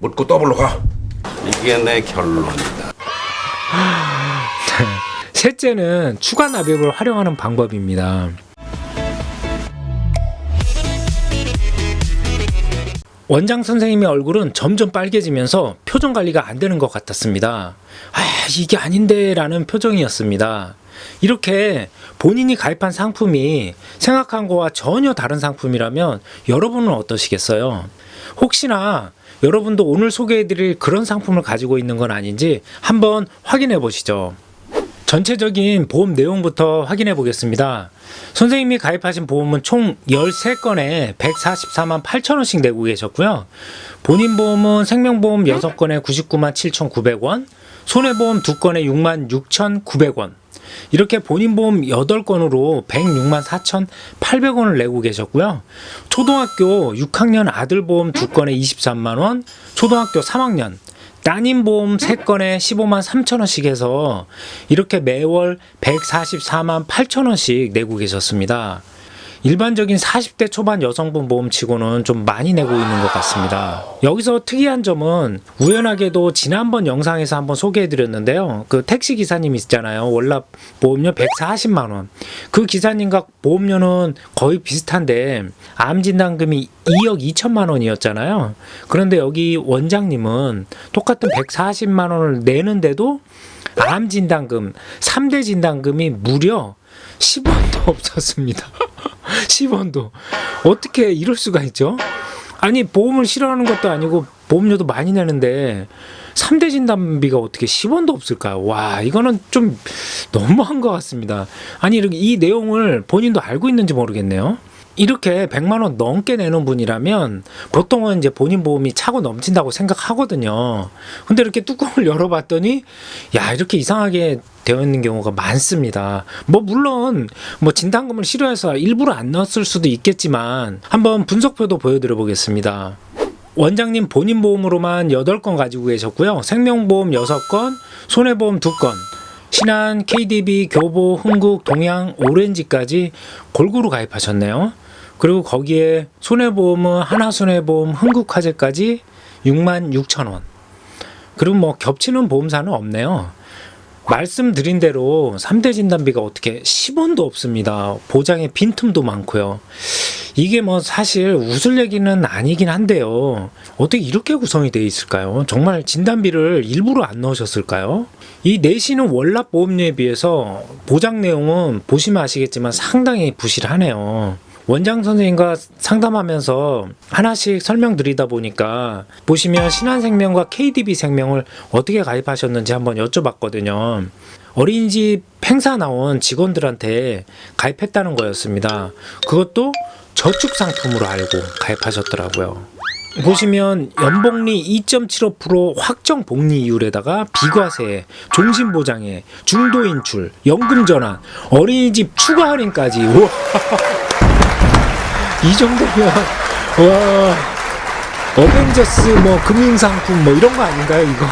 묻고 더블로 가. 이게 내 결론이다. 셋째는 추가 납입을 활용하는 방법입니다. 원장 선생님의 얼굴은 점점 빨개지면서 표정 관리가 안 되는 것 같았습니다. 이게 아닌데 라는 표정이었습니다. 이렇게 본인이 가입한 상품이 생각한 거와 전혀 다른 상품이라면 여러분은 어떠시겠어요? 혹시나 여러분도 오늘 소개해드릴 그런 상품을 가지고 있는 건 아닌지 한번 확인해 보시죠. 전체적인 보험 내용부터 확인해 보겠습니다. 선생님이 가입하신 보험은 총 13건에 144만 8천원씩 내고 계셨고요. 본인 보험은 생명보험 6건에 99만 7,900원, 손해보험 2건에 6만 6,900원, 이렇게 본인 보험 8건으로 106만 4,800원을 내고 계셨고요. 초등학교 6학년 아들 보험 2건에 23만원, 초등학교 3학년 따님 보험 3건에 15만 3천원씩 해서 이렇게 매월 144만 8천원씩 내고 계셨습니다. 일반적인 40대 초반 여성분 보험치고는 좀 많이 내고 있는 것 같습니다. 여기서 특이한 점은 우연하게도 지난번 영상에서 한번 소개해드렸는데요. 그 택시기사님 있잖아요. 월납 보험료 140만원. 그 기사님과 보험료는 거의 비슷한데 암진단금이 2억 2천만 원이었잖아요. 그런데 여기 원장님은 똑같은 140만원을 내는데도 암진단금, 3대 진단금이 무려 10원도 없었습니다. 10원도. 어떻게 이럴 수가 있죠? 아니, 보험을 싫어하는 것도 아니고 보험료도 많이 내는데 3대 진단비가 어떻게 10원도 없을까요? 와, 이거는 좀 너무한 것 같습니다. 아니, 이렇게 이 내용을 본인도 알고 있는지 모르겠네요. 이렇게 100만 원 넘게 내는 분이라면 보통은 이제 본인 보험이 차고 넘친다고 생각하거든요. 근데 이렇게 뚜껑을 열어봤더니 이렇게 이상하게 되어 있는 경우가 많습니다. 물론 진단금을 싫어해서 일부러 안 넣었을 수도 있겠지만 한번 분석표도 보여드려 보겠습니다. 원장님 본인 보험으로만 8건 가지고 계셨고요. 생명보험 6건, 손해보험 2건, 신한, KDB, 교보, 흥국, 동양, 오렌지까지 골고루 가입하셨네요. 그리고 거기에 손해보험은 하나손해보험, 흥국화재까지 6만 6천원. 그리고 겹치는 보험사는 없네요. 말씀드린 대로 3대 진단비가 어떻게 10원도 없습니다. 보장에 빈틈도 많고요. 이게 사실 웃을 얘기는 아니긴 한데요. 어떻게 이렇게 구성이 되어 있을까요? 정말 진단비를 일부러 안 넣으셨을까요? 이 내시는 월납 보험료에 비해서 보장 내용은 보시면 아시겠지만 상당히 부실하네요. 원장 선생님과 상담하면서 하나씩 설명드리다 보니까 보시면 신한생명과 KDB 생명을 어떻게 가입하셨는지 한번 여쭤봤거든요. 어린이집 행사 나온 직원들한테 가입했다는 거였습니다. 그것도 저축 상품으로 알고 가입하셨더라고요. 보시면 연복리 2.75% 확정 복리 이율에다가 비과세, 종신보장에, 중도 인출, 연금 전환, 어린이집 추가 할인까지. 우와. 이 정도면 와, 어벤져스 금융상품 이런 거 아닌가요 이거?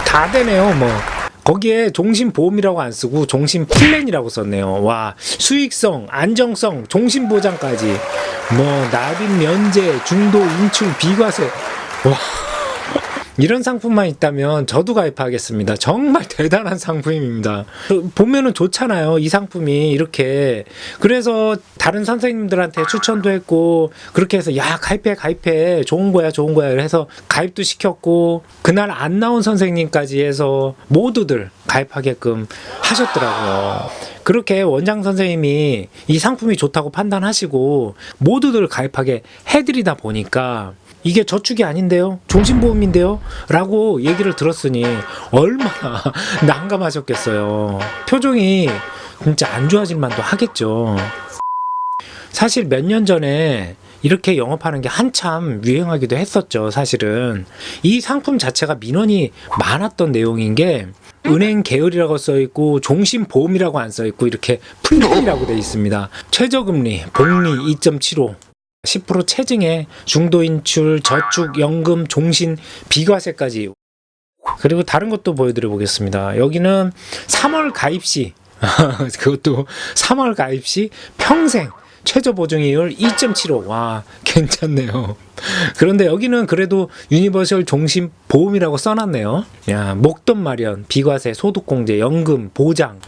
다 되네요. 거기에 종신보험이라고 안 쓰고 종신플랜이라고 썼네요. 와, 수익성, 안정성, 종신보장까지 납입 면제, 중도 인출, 비과세. 와, 이런 상품만 있다면 저도 가입하겠습니다. 정말 대단한 상품입니다. 보면은 좋잖아요, 이 상품이 이렇게. 그래서 다른 선생님들한테 추천도 했고, 그렇게 해서 가입해, 좋은 거야 해서 가입도 시켰고, 그날 안 나온 선생님까지 해서 모두들 가입하게끔 하셨더라고요. 그렇게 원장 선생님이 이 상품이 좋다고 판단하시고 모두들 가입하게 해드리다 보니까 이게 저축이 아닌데요? 종신보험인데요? 라고 얘기를 들었으니 얼마나 난감하셨겠어요. 표정이 진짜 안 좋아질 만도 하겠죠. 사실 몇 년 전에 이렇게 영업하는 게 한참 유행하기도 했었죠. 사실은 이 상품 자체가 민원이 많았던 내용인 게 은행 계열이라고 써있고 종신보험이라고 안 써있고 이렇게 플랜이라고 되어 있습니다. 최저금리, 복리 2.75, 10% 체증에 중도 인출, 저축, 연금, 종신, 비과세까지. 그리고 다른 것도 보여드려 보겠습니다. 여기는 3월 가입 시 그것도 3월 가입 시 평생 최저 보증이율 2.75. 와, 괜찮네요. 그런데 여기는 그래도 유니버셜 종신 보험이라고 써놨네요. 야, 목돈 마련, 비과세, 소득공제, 연금, 보장,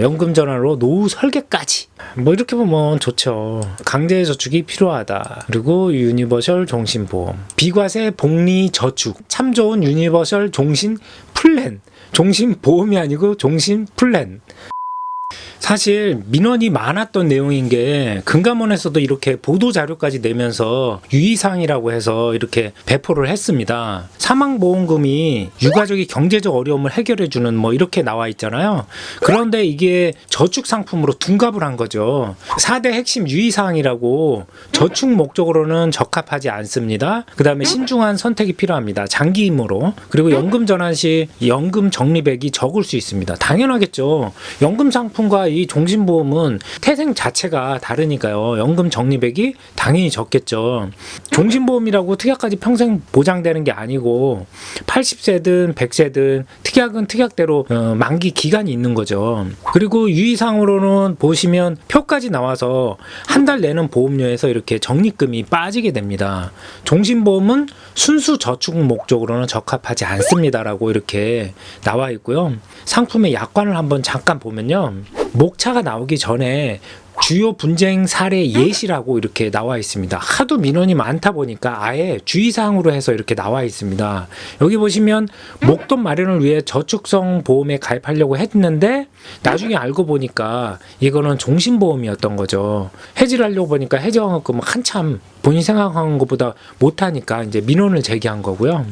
연금 전환으로 노후 설계까지. 뭐 이렇게 보면 좋죠. 강제 저축이 필요하다. 그리고 유니버셜 종신 보험, 비과세, 복리 저축, 참 좋은 유니버셜 종신 플랜. 종신 보험이 아니고 종신 플랜. 사실 민원이 많았던 내용인 게 금감원에서도 이렇게 보도 자료까지 내면서 유의사항이라고 해서 이렇게 배포를 했습니다. 사망보험금이 유가족이 경제적 어려움을 해결해주는 뭐 이렇게 나와 있잖아요. 그런데 이게 저축 상품으로 둔갑을 한 거죠. 4대 핵심 유의사항이라고 저축 목적으로는 적합하지 않습니다. 그 다음에 신중한 선택이 필요합니다. 장기임으로. 그리고 연금 전환 시 연금 적립액이 적을 수 있습니다. 당연하겠죠. 연금 상품과 이 종신보험은 태생 자체가 다르니까요. 연금 적립액이 당연히 적겠죠. 종신보험이라고 특약까지 평생 보장되는 게 아니고 80세든 100세든 특약은 특약대로 만기 기간이 있는 거죠. 그리고 유의사항으로는 보시면 표까지 나와서 한 달 내는 보험료에서 이렇게 적립금이 빠지게 됩니다. 종신보험은 순수 저축 목적으로는 적합하지 않습니다라고 이렇게 나와 있고요. 상품의 약관을 한번 잠깐 보면요. 목차가 나오기 전에 주요 분쟁 사례 예시라고 이렇게 나와 있습니다. 하도 민원이 많다 보니까 아예 주의사항으로 해서 이렇게 나와 있습니다. 여기 보시면 목돈 마련을 위해 저축성 보험에 가입하려고 했는데 나중에 알고 보니까 이거는 종신보험이었던 거죠. 해지를 하려고 보니까 해지환급금은 한참 본인 생각한 것보다 못하니까 이제 민원을 제기한 거고요.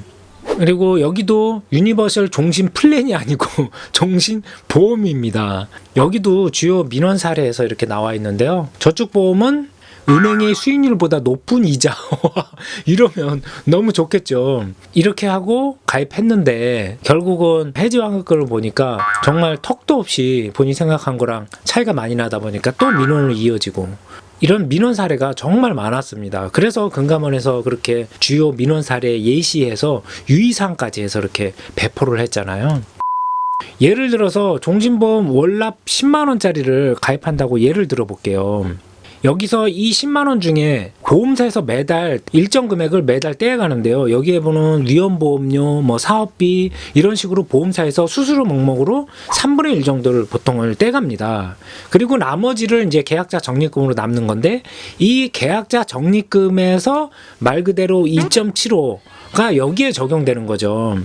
그리고 여기도 유니버셜 종신 플랜이 아니고 종신 보험입니다. 여기도 주요 민원 사례에서 이렇게 나와 있는데요. 저축보험은 은행의 수익률보다 높은 이자 이러면 너무 좋겠죠. 이렇게 하고 가입했는데 결국은 해지환급금을 보니까 정말 턱도 없이 본인이 생각한 거랑 차이가 많이 나다 보니까 또 민원으로 이어지고 이런 민원 사례가 정말 많았습니다. 그래서 금감원에서 그렇게 주요 민원 사례 예시해서 유의사항까지 해서 이렇게 배포를 했잖아요. 예를 들어서 종신보험 월납 10만원짜리를 가입한다고 예를 들어 볼게요. 여기서 이 10만원 중에 보험사에서 매달 일정 금액을 매달 떼어가는데요. 여기에 보는 위험보험료, 뭐 사업비 이런 식으로 보험사에서 수수료 명목으로 3분의 1 정도를 보통을 떼갑니다. 그리고 나머지를 이제 계약자 적립금으로 남는 건데 이 계약자 적립금에서 말 그대로 2.75가 여기에 적용되는 거죠.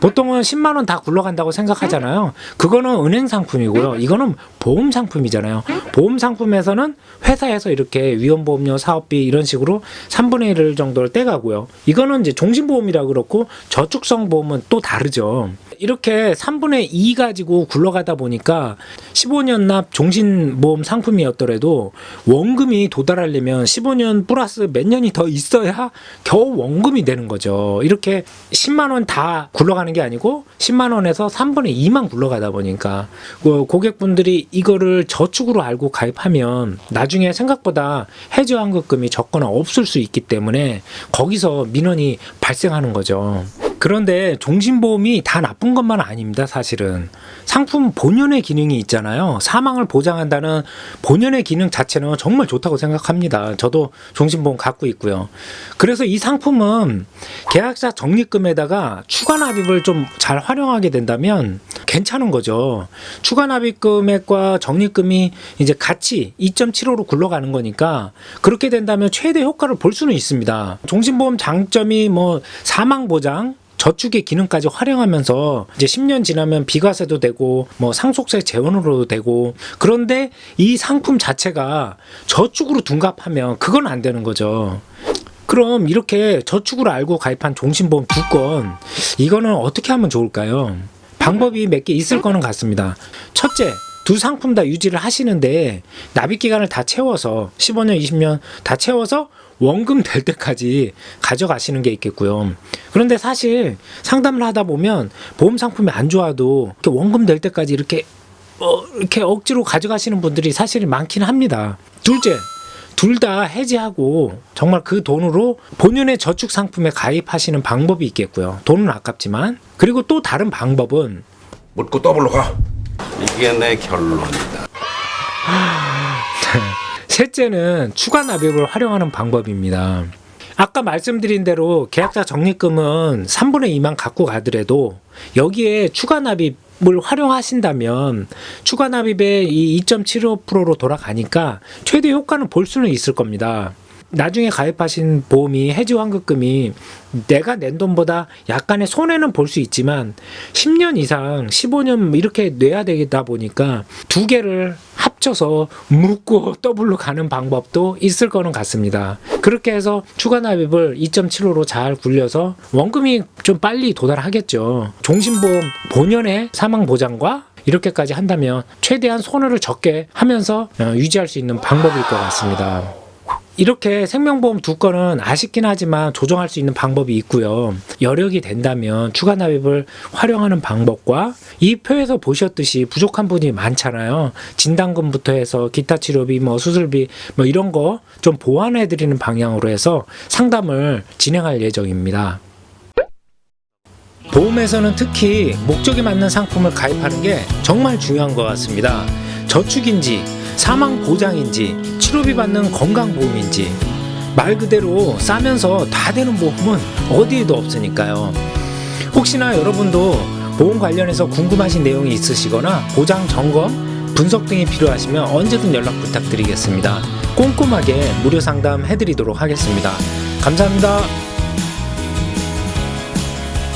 보통은 10만원 다 굴러간다고 생각하잖아요. 그거는 은행 상품이고요. 이거는 보험 상품이잖아요. 보험 상품에서는 회사에서 이렇게 위험보험료, 사업비 이런 식으로 3분의 1 정도를 떼가고요. 이거는 이제 종신보험이라 그렇고 저축성 보험은 또 다르죠. 이렇게 3분의 2 가지고 굴러가다 보니까 15년 납 종신보험 상품이었더라도 원금이 도달하려면 15년 플러스 몇 년이 더 있어야 겨우 원금이 되는 거죠. 이렇게 10만원 다 굴러가는 게 아니고 10만원에서 3분의 2만 굴러가다 보니까 고객분들이 이거를 저축으로 알고 가입하면 나중에 생각보다 해지환급금이 적거나 없을 수 있기 때문에 거기서 민원이 발생하는 거죠. 그런데 종신보험이 다 나쁜 것만 아닙니다. 사실은 상품 본연의 기능이 있잖아요. 사망을 보장한다는 본연의 기능 자체는 정말 좋다고 생각합니다. 저도 종신보험 갖고 있고요. 그래서 이 상품은 계약자 적립금에다가 추가 납입을 좀 잘 활용하게 된다면 괜찮은 거죠. 추가 납입 금액과 적립금이 이제 같이 2.75로 굴러가는 거니까 그렇게 된다면 최대 효과를 볼 수는 있습니다. 종신보험 장점이 뭐 사망 보장, 저축의 기능까지 활용하면서 이제 10년 지나면 비과세도 되고 뭐 상속세 재원으로도 되고, 그런데 이 상품 자체가 저축으로 둔갑하면 그건 안 되는 거죠. 그럼 이렇게 저축으로 알고 가입한 종신보험 2건, 이거는 어떻게 하면 좋을까요? 방법이 몇 개 있을 거는 같습니다. 첫째, 두 상품 다 유지를 하시는데 납입기간을 다 채워서 15년, 20년 다 채워서 원금 될 때까지 가져가시는 게 있겠고요. 그런데 사실 상담을 하다 보면 보험 상품이 안 좋아도 이렇게 원금 될 때까지 이렇게 억지로 가져가시는 분들이 사실 많긴 합니다. 둘째, 둘 다 해지하고 정말 그 돈으로 본연의 저축 상품에 가입하시는 방법이 있겠고요. 돈은 아깝지만. 그리고 또 다른 방법은 묻고 더블로 가. 이게 내 결론이다. 셋째는 추가 납입을 활용하는 방법입니다. 아까 말씀드린 대로 계약자 적립금은 3분의 2만 갖고 가더라도 여기에 추가 납입을 활용하신다면 추가 납입의 이 2.75%로 돌아가니까 최대 효과는 볼 수는 있을 겁니다. 나중에 가입하신 보험이 해지 환급금이 내가 낸 돈보다 약간의 손해는 볼 수 있지만 10년 이상 15년 이렇게 내야 되다 보니까 두 개를 합쳐서 묶고 더블로 가는 방법도 있을 거는 같습니다. 그렇게 해서 추가 납입을 2.75로 잘 굴려서 원금이 좀 빨리 도달하겠죠. 종신보험 본연의 사망 보장과 이렇게까지 한다면 최대한 손해를 적게 하면서 유지할 수 있는 방법일 것 같습니다. 이렇게 생명보험 두 건은 아쉽긴 하지만 조정할 수 있는 방법이 있고요. 여력이 된다면 추가 납입을 활용하는 방법과 이 표에서 보셨듯이 부족한 분이 많잖아요. 진단금부터 해서 기타 치료비, 수술비 이런 거 좀 보완해 드리는 방향으로 해서 상담을 진행할 예정입니다. 보험에서는 특히 목적에 맞는 상품을 가입하는 게 정말 중요한 것 같습니다. 저축인지 사망 보장인지 치료비 받는 건강보험인지 말 그대로 싸면서 다 되는 보험은 어디에도 없으니까요. 혹시나 여러분도 보험 관련해서 궁금하신 내용이 있으시거나 보장 점검, 분석 등이 필요하시면 언제든 연락 부탁드리겠습니다. 꼼꼼하게 무료 상담 해드리도록 하겠습니다. 감사합니다.